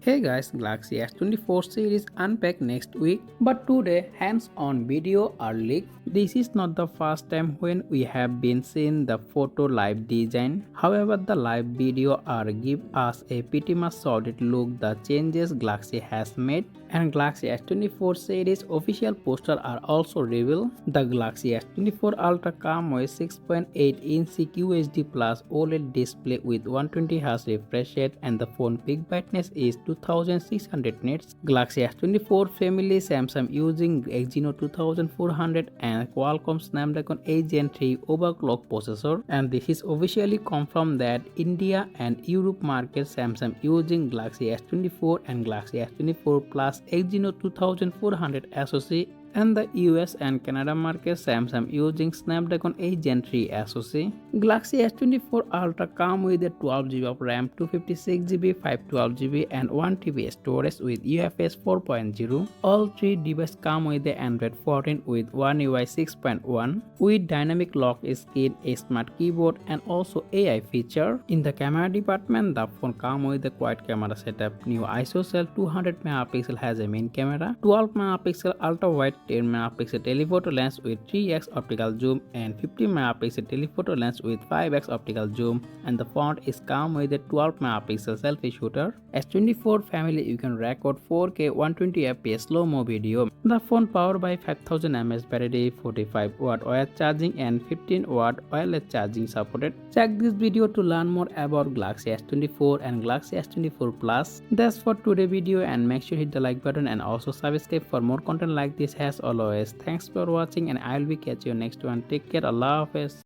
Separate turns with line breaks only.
Hey guys, Galaxy S24 series unpacked next week, but today hands-on video are leaked. This is not the first time when we have been seeing the photo live design. However, the live video are give us a pretty much solid look the changes Galaxy has made, and Galaxy S24 series official poster are also revealed. The Galaxy S24 Ultra comes with 6.8-inch QHD Plus OLED display with 120Hz refresh rate, and the phone peak brightness is 2600 nits. Galaxy S24 family Samsung using Exynos 2400 and Qualcomm Snapdragon 8 Gen 3 overclock processor, and this is officially confirmed that India and Europe market Samsung using Galaxy S24 and Galaxy S24 Plus Exynos 2400 SoC, and the US and Canada market Samsung using Snapdragon 8 Gen 3 SoC. Galaxy S24 Ultra comes with a 12GB of RAM, 256GB, 512GB and 1TB storage with UFS 4.0. All three devices come with the Android 14 with One UI 6.1 with dynamic lock screen, a smart keyboard and also AI feature. In the camera department, the phone comes with a quad camera setup. New ISO cell 200 MP has a main camera, 12 MP ultra wide 10 MP telephoto lens with 3x optical zoom and 50 MP telephoto lens with 5x optical zoom, and the phone is come with a 12 MP selfie shooter. S24 family you can record 4K 120fps slow-mo video. The phone powered by 5000 mAh battery, 45W wireless charging and 15W wireless charging supported. Check this video to learn more about Galaxy S24 and Galaxy S24 Plus. That's for today's video, and make sure hit the like button and also subscribe for more content like this. As always, thanks for watching and I'll be catch you next one. Take care. Allah Hafiz.